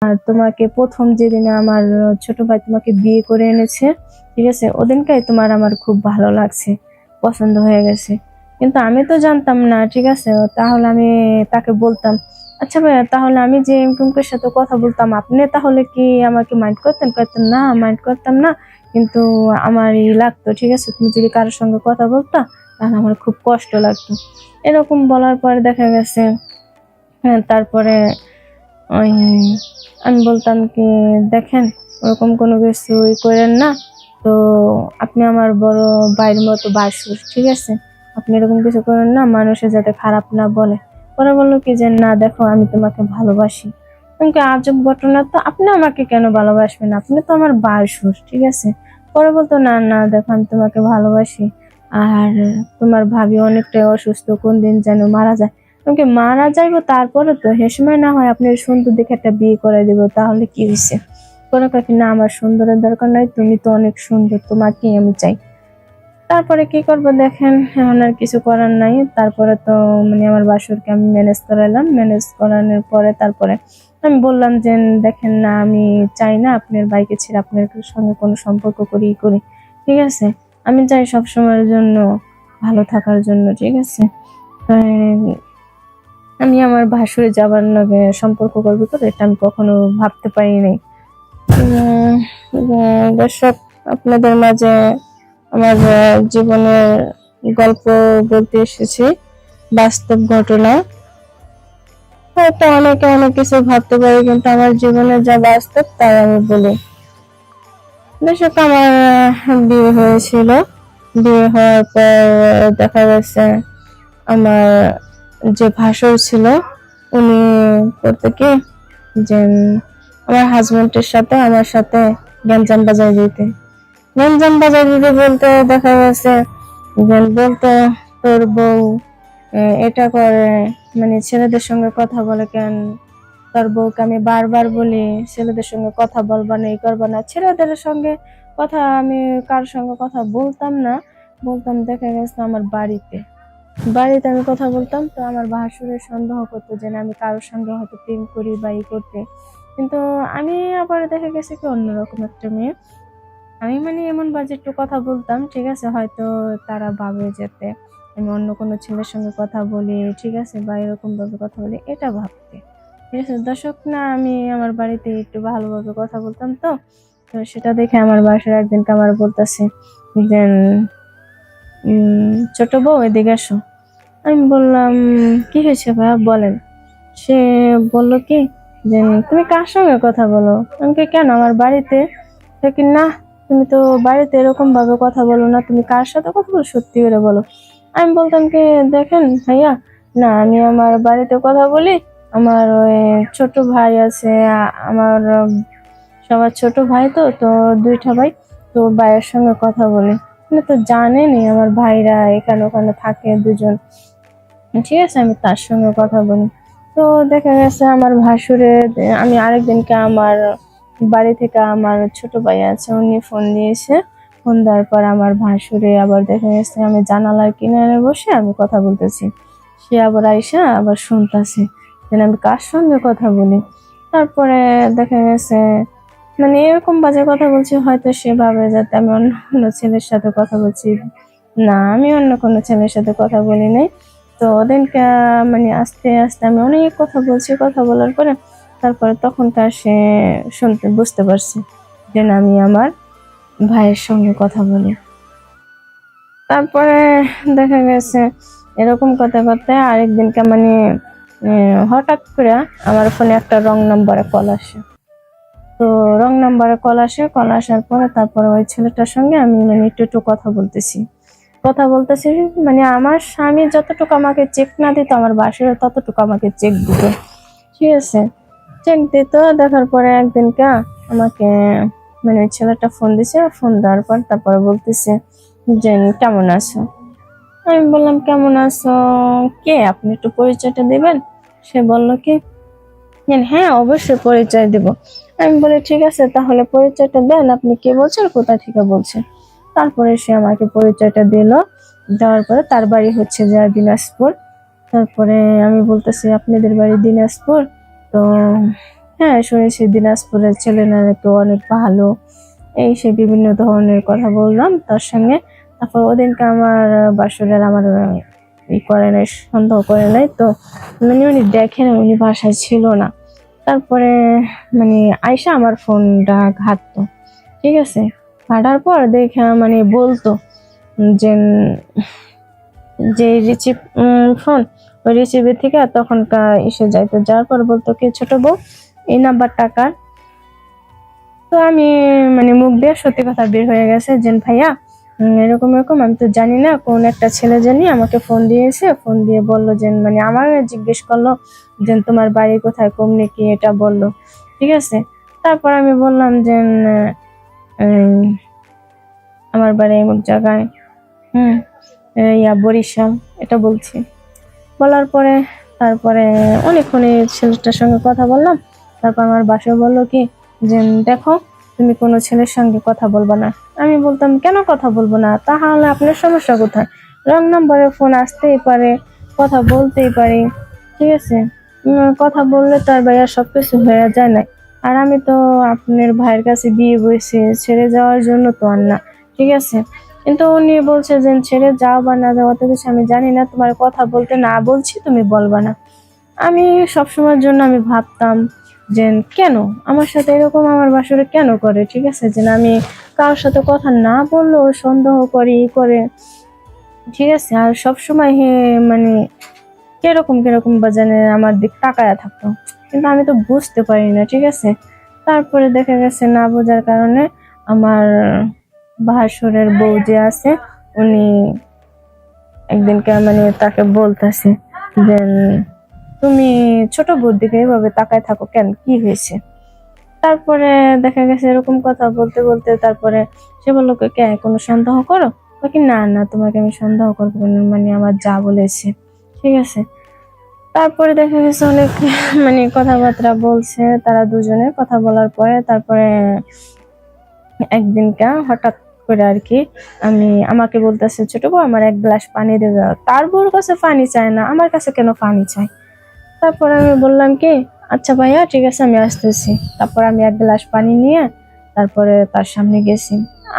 আর তোমাকে প্রথম যেদিনে আমার ছোট ভাই তোমাকে বিয়ে করে এনেছে, ঠিক আছে, ওদিনকাই তোমার আমার খুব ভালো লাগছে, পছন্দ হয়ে গেছে। কিন্তু আমি তো জানতাম না, ঠিক আছে। তাহলে আমি তাকে বলতাম, আচ্ছা ভাইয়া, তাহলে আমি যে এমকুমের সাথে কথা বলতাম, আপনি তাহলে কি আমাকে মাইন্ড করতেন? করতেন না, মাইন্ড করতাম না। কিন্তু আমার লাগতো, ঠিক আছে, তুমি যদি কারোর সঙ্গে কথা বলতা তাহলে আমার খুব কষ্ট লাগতো। এরকম বলার পরে দেখা গেছে, হ্যাঁ, তারপরে ওই আমি বলতাম কি, দেখেন, ওরকম কোনো কিছুই করেন না। তো আপনি আমার বড় ভাইয়ের মতো বাসুর, ঠিক আছে, আপনি এরকম কিছু করেন না, মানুষের যাতে খারাপ না বলে। পরে বললো কি যে, না দেখো, আমি তোমাকে ভালোবাসি। আমাকে আজব ঘটনা, তো আপনি আমাকে কেন ভালোবাসবেন? আপনি তো আমার বাসুর, ঠিক আছে। পরে বলতো, না না দেখো, আমি তোমাকে ভালোবাসি। আর তোমার ভাবি অনেকটাই অসুস্থ, কোন দিন যেন মারা যায়। আমাকে মারা যাইবো, তারপরে তো সে সময় না হয় আপনার সুন্দর দেখে একটা বিয়ে করে দিব, তাহলে কি হয়েছে? কোনো কাকি, না, আমার সুন্দরের দরকার নাই, তুমি তো অনেক সুন্দর, তোমাকেই আমি চাই। তারপরে কি করবো দেখেন, এখন আর কিছু করার নাই। তারপরে তো আমার বাসরকে আমি ম্যানেজ করালাম, ম্যানেজ করানোর পরে তারপরে আমি বললাম যে, দেখেন না, আমি চাই না আপনার বাইকে ছেড়ে আপনার সঙ্গে কোনো সম্পর্ক করি, ঠিক আছে। আমি চাই সব সময়ের জন্য ভালো থাকার জন্য, ঠিক আছে। তাই আমি আমার ভাসুরে যাবার লগে সম্পর্ক করবো, তো এটা আমি কখনো ভাবতে পারি নাই। দর্শক, আপনাদের মাঝে আমার জীবনের গল্প বলতে এসেছি, বাস্তব ঘটনা। হয়তো অনেকে অনেক কিছু ভাবতে পারে, কিন্তু আমার জীবনের যা বাস্তব তাই আমি বলি। দর্শক, আমার বিয়ে হয়েছিল। বিয়ে হওয়ার পর দেখা গেছে আমার যে ভাসুর ছিল, উনি করতে কি যে, আমার হাজবেন্ডের সাথে আমার সাথে গ্যাঞ্জাম বাজায় দিতে। গ্যাঞ্জাম বাজায় দিতে বলতে দেখা গেছে যে, বলতো, তোর বউ এটা করে, ছেলেদের সঙ্গে কথা বলে কেন? তোর বউকে আমি বারবার বলি ছেলেদের সঙ্গে কথা বলবা না, এই করবা না। ছেলেদের সঙ্গে কথা আমি কারোর সঙ্গে কথা বলতাম না, বলতাম দেখা গেছে আমার বাড়িতে বাড়িতে আমি কথা বলতাম। তো আমার ভাসুরের সন্দেহ করতো যে না, আমি কারোর সঙ্গে হয়তো প্রেম করি বা ই করতে। কিন্তু আমি আবার দেখা গেছে কি, অন্যরকম একটা মেয়ে। আমি এমন বাজে একটু কথা বলতাম, ঠিক আছে, হয়তো তারা ভাবে যেতে আমি অন্য কোনো ছেলের সঙ্গে কথা বলি, ঠিক আছে, বা এরকম ভাবে কথা বলি, এটা ভাবতে, ঠিক আছে। দর্শক, না, আমি আমার বাড়িতে একটু ভালোভাবে কথা বলতাম। তো তো সেটা দেখে আমার বাসার একদিনকে আমার বলতেছে যে, ছোট বউ, এদিকে আসো। আমি বললাম, কি হয়েছে ভাইয়া, বলেন। সে বলল কি যে, তুমি কার সঙ্গে কথা বলো? আমাকে, কেন, আমার বাড়িতে? কি না, তুমি তো বাড়িতে এরকম ভাবে কথা বলো না, তুমি কার সাথে কথা বলো, সত্যি করে বলো। আমি বলতাম কি, দেখেন ভাইয়া, না, আমি আমার বাড়িতে কথা বলি। আমার ওই ছোট ভাই আছে, আমার সবার ছোট ভাই, তো তো দুইটা ভাই, তো ভাইয়ের সঙ্গে কথা বলি। তো জানেনই আমার ভাইরা এখানে ওখানে থাকে দুজন, ঠিক আছে, আমি তার সঙ্গে কথা বলি। তো দেখা গেছে আমার ভাসুরে, আমি আরেকদিনকে আমার বাড়ি থেকে আমার ছোট ভাই আছে, উনি ফোন দিয়েছে। ফোন দেওয়ার পর আমার ভাসুরে আবার দেখা গেছে আমি জানালার কিনারে বসে আমি কথা বলতেছি। সে আবার আইসা আবার শুনতেছে যে আমি কার সঙ্গে কথা বলি। তারপরে দেখা গেছে এরকম বাজে কথা বলছি, হয়তো সে ভাবে যাতে আমি অন্য কোনো ছেলের সাথে কথা বলছি। না, আমি অন্য কোনো ছেলের সাথে কথা বলি নাই। তো ওদিনকে আস্তে আস্তে আমি অনেক কথা বলছি, কথা বলার পরে তারপরে তখনকার সে বুঝতে পারছে যে না, আমি আমার ভাইয়ের সঙ্গে কথা বলি। তারপরে দেখা গেছে এরকম কথা করতে আরেকদিনকে হঠাৎ করে আমার ফোনে একটা রং নাম্বারে কল আসে। তো রং নাম্বারে কল আসার পরে তারপরে ওই ছেলেটার সঙ্গে আমি একটু কথা বলতেছি। আমার স্বামী যতটুকু আমাকে চেক না দিত, আমার বাসায় ততটুকু আমাকে চেক দিত, ঠিক আছে, চেক দিত। দেখার পরে একদিনকে আমাকে ওই ছেলেটা ফোন দিছে। ফোন দেওয়ার পর তারপরে বলতেছে যে, কেমন আছো? আমি বললাম, কেমন আছো কে, আপনি একটু পরিচয়টা দিবেন? সে বলল কি, হ্যাঁ, অবশ্যই পরিচয় দিব। আমি বলি, ঠিক আছে, তাহলে পরিচয়টা দেন, আপনি কে বলছেন, কোথা থেকে বলছেন? তারপরে সে আমাকে পরিচয়টা দিল। দেওয়ার পরে তার বাড়ি হচ্ছে যে দিনাজপুর। তারপরে আমি বলতেছি, আপনাদের বাড়ি দিনাজপুর? তো হ্যাঁ শুনেছি দিনাজপুরের ছেলে নাকি অনেক ভালো, এই সে বিভিন্ন ধরনের কথা বললাম তার সঙ্গে। তারপর ওদিনকে আমার বাসুরের আমার ই করে নাই, সন্দেহ করে নাই তো, মানে উনি দেখেন উনি বাসায় ছিল না। তারপরে মানে আয়শা আমার ফোনটা ঘাটতো, ঠিক আছে, ঘাটার পর দেখে মানে বলতো যে যে রিসিভ ফোন, ওই রিসিভের থেকে তখনকার এসে যাইতো, যাওয়ার পর বলতো কি ছোট বউ এই নাম্বার টাকার। তো আমি মানে মুখ দিয়ে সত্যি কথা বের হয়ে গেছে যে ভাইয়া এরকম এরকম, আমি তো জানি না, কোন একটা ছেলে জানি আমাকে ফোন দিয়েছে, ফোন দিয়ে বললো যে মানে আমার জিজ্ঞেস করলো যে তোমার বাড়ি কোথায়, কমনি কি এটা বললো, ঠিক আছে। তারপর আমি বললাম যে উম, আমার বাড়ি এমন জায়গায়, হুম, বরিশাল, এটা বলছি। বলার পরে তারপরে অনেকক্ষণ এই ছেলেটার সঙ্গে কথা বললাম। তারপর আমার বাসায় বললো কি যে দেখো তুমি কোনো ছেলের সঙ্গে কথা বলবা না। আমি বলতাম কেন কথা বলবো না, তাহলে আপনার সমস্যা কোথায়, রং নাম্বারে ফোন আসতেই পারে, কথা বলতেই পারি, ঠিক আছে। কথা বললে তার ভাইয়া সবকিছু হয়ে যায় না। আর আমি তো আপনার ভাইয়ের কাছে বিয়ে বসে ছেড়ে যাওয়ার জন্য তো আর না, ঠিক আছে। কিন্তু উনি বলছে যে ছেড়ে যাও বা না যাও অত কিছু আমি জানি না, তোমার কথা বলতে না বলছি তুমি বলবা না। আমি সবসময়ের জন্য আমি ভাবতাম যে কেন আমার সাথে এরকম আমার বাসরে কেন করে, ঠিক আছে, যে আমি কারোর সাথে কথা না বললেও সন্দেহ করি করে, ঠিক আছে। আর সবসময় মানে কিরকম কিরকম বাজানে আমার দিক তাকায়া থাকতো, কিন্তু আমি তো বুঝতে পারি না, ঠিক আছে। তারপরে দেখা গেছে না বোঝার কারণে আমার ভাসুরের বউ যে আছে উনি একদিনকে মানে তাকে বলতেছে যে তুমি ছোট বউর দিকে এভাবে তাকায় থাকো কেন, কি হয়েছে। তারপরে দেখা গেছে এরকম কথা বলতে বলতে তারপরে সে বললো কে কোনো সন্দেহ করো, কি না না তোমাকে আমি সন্দেহ করবো না, মানে আমার যা বলেছে, ঠিক আছে। তারপরে দেখা গেছে অনেক মানে কথাবার্তা বলছে তারা দুজনে, কথা বলার পরে তারপরে একদিনকা হঠাৎ করে আর কি আমাকে বলতেছে ছোট বউ আমার এক গ্লাস পানি দিয়ে দাও। তার বউর কাছে পানি চায় না, আমার কাছে কেন পানি চাই। তারপর আমি বললাম কি আচ্ছা ভাইয়া ঠিক আছে আমি আসতেছি। তারপর আমি এক গ্লাস পানি নিয়ে তারপরে তার সামনে গেছি।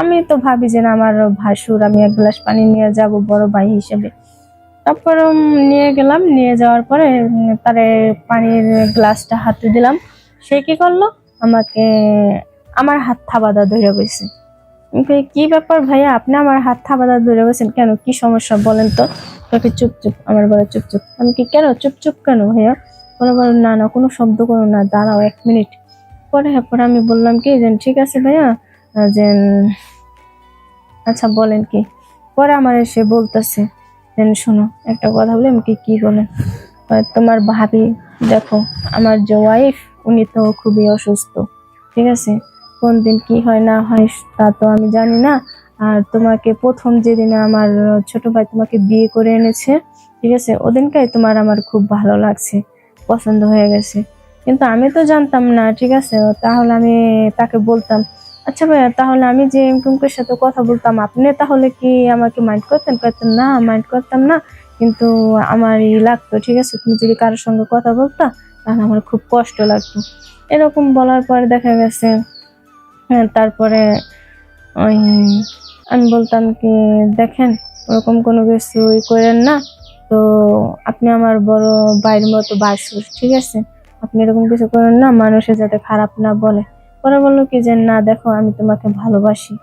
আমি তো ভাবি যে না আমার ভাসুর, আমি এক গ্লাস পানি নিয়ে যাব বড় ভাই হিসেবে। তারপর নিয়ে গেলাম, নিয়ে যাওয়ার পরে তারে পানির গ্লাসটা হাতে দিলাম। সে কি করলো, আমাকে আমার হাত থাবাদা ধরে বসে। আমি কই, কি ব্যাপার ভাইয়া আপনি আমার হাত থাবাদা ধরে বসেন কেন, কি সমস্যা বলেন তো। তোকে চুপ চুপ, আমার বলে চুপ চুপ। আমি কি কেন চুপ চুপ কেন ভাইয়া, বলে না না কোনো শব্দ করো না, দাঁড়াও 1 মিনিট। পরে আমি বললাম কি যে ঠিক আছে ভাইয়া, যে আচ্ছা বলেন কি। পরে আমার এসে বলতেছে যে শোনো একটা কথা বলি। আমি কি বলেন। তোমার ভাবি দেখো, আমার যে ওয়াইফ উনি তো খুবই অসুস্থ, ঠিক আছে, কোন দিন কি হয় না হয় তা তো আমি জানি না। আর তোমাকে প্রথম যেদিনে আমার ছোট ভাই তোমাকে বিয়ে করে এনেছে, ঠিক আছে, ওদিনকাই তোমার আমার খুব ভালো লাগছে, পছন্দ হয়ে গেছে। কিন্তু আমি তো জানতাম না, ঠিক আছে, তাহলে আমি তাকে বলতাম আচ্ছা ভাইয়া তাহলে আমি যে এমকুমের সাথে কথা বলতাম আপনি তাহলে কি আমাকে মাইন্ড করতেন, করতেন না, মাইন্ড করতাম না, কিন্তু আমার লাগতো, ঠিক আছে, তুমি যদি কারোর সঙ্গে কথা বলতা তাহলে আমার খুব কষ্ট লাগতো। এরকম বলার পরে দেখা গেছে হ্যাঁ তারপরে ওই আমি বলতাম কি দেখেন ওরকম কোনো কিছু করেন না, তো আপনি আমার বড় ভাইয়ের মতো বাসুর, ঠিক আছে, আপনি এরকম কিছু করেন না, মানুষের যাতে খারাপ না বলে। পরে বললো কি যে না দেখো আমি তোমাকে ভালোবাসি।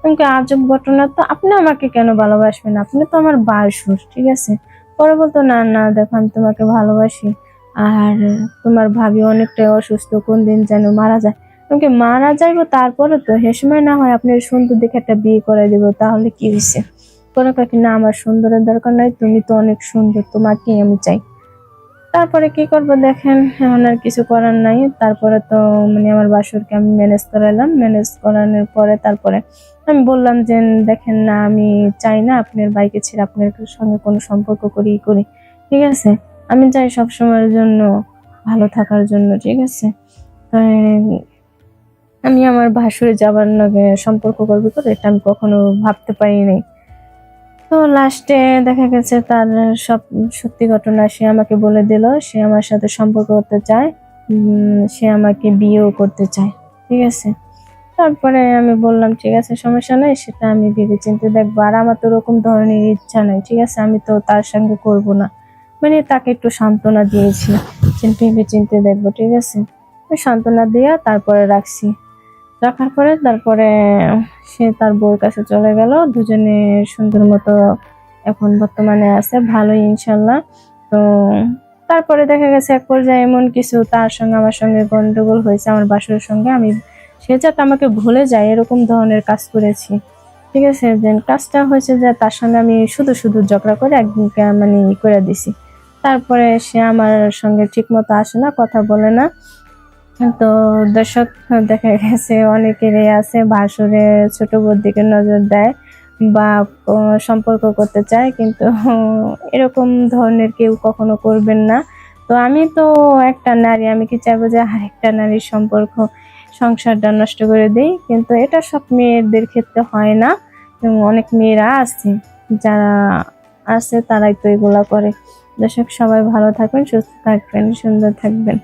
আমাকে আজব ঘটনা, তো আপনি আমাকে কেন ভালোবাসবেন, আপনি তো আমার বাসুর, ঠিক আছে। পরে বলতো না না দেখো আমি তোমাকে ভালোবাসি, আর তোমার ভাবি অনেকটাই অসুস্থ, কোন দিন যেন মারা যায়। আমাকে মারা যাইবো তারপরে তো সে সময় না হয় আপনার সুন্দর দেখে একটা বিয়ে করে দিব, তাহলে কি হয়েছে। কোনো কাকি না আমার সুন্দরের দরকার নাই, তুমি তো অনেক সুন্দর, তোমাকেই আমি চাই। তারপরে কি করবো দেখেন, এখন আর কিছু করার নাই। তারপরে তো মানে আমার বাসরকে আমি ম্যানেজ করালাম, ম্যানেজ করানোর পরে তারপরে আমি বললাম যে দেখেন না আমি চাই না আপনার বাইকে ছেড়ে আপনার সঙ্গে কোনো সম্পর্ক করি, ঠিক আছে, আমি চাই সব সময়ের জন্য ভালো থাকার জন্য, ঠিক আছে। তাই আমি আমার ভাসুরে যাবার লগে সম্পর্ক করবো তো এটা আমি কখনো ভাবতে পারি নাই। তো লাস্টে দেখা গেছে তার সব সত্যি ঘটনা সে আমাকে বলে দিল, সে আমার সাথে সম্পর্ক করতে চায়, সে আমাকে বিয়েও করতে চায়, ঠিক আছে। তারপরে আমি বললাম ঠিক আছে, সমস্যা নাই, সেটা আমি ভেবেচিন্তে দেখবো। আর আমার তো ওরকম ধরনের ইচ্ছা নাই, ঠিক আছে, আমি তো তার সঙ্গে করব না। মানে তাকে একটু সান্ত্বনা দিয়েছি যে ভেবেচিন্তে দেখবো, ঠিক আছে। ওই সান্ত্বনা দিয়ে তারপরে রাখছি। রাখার পরে তারপরে সে তার বউর কাছে চলে গেল, দুজনে সুন্দর মতো এখন বর্তমানে আছে, ভালোই ইনশাল্লাহ। তো তারপরে দেখা গেছে এক পর্যায়ে এমন কিছু তার সঙ্গে আমার সঙ্গে গন্ডগোল হয়েছে, আমার বাসুরের সঙ্গে। সে যাতে আমাকে ভুলে যায় এরকম ধরনের কাজ করেছি, ঠিক আছে। দেন কাজটা হয়েছে যে তার সঙ্গে আমি শুধু শুধু ঝগড়া করে একদিনকে মানে করে দিছি। তারপরে সে আমার সঙ্গে ঠিক মতো আসে না, কথা বলে না। তো দর্শক, দেখা গেছে অনেকেরই আছে ভাসুরে ছোট বোর দিকে নজর দেয় বা সম্পর্ক করতে চায়, কিন্তু এরকম ধরনের কেউ কখনো করবেন না। তো আমি তো একটা নারী, আমি কি চাইবো যে আরেকটা নারীর সম্পর্ক সংসারটা নষ্ট করে দেই? কিন্তু এটা সব মেয়েদের ক্ষেত্রে হয় না, এবং অনেক মেয়েরা আছে যারা আছে তারাই তো এগুলা করে। দর্শক, সবাই ভালো থাকবেন, সুস্থ থাকবেন, সুন্দর থাকবেন।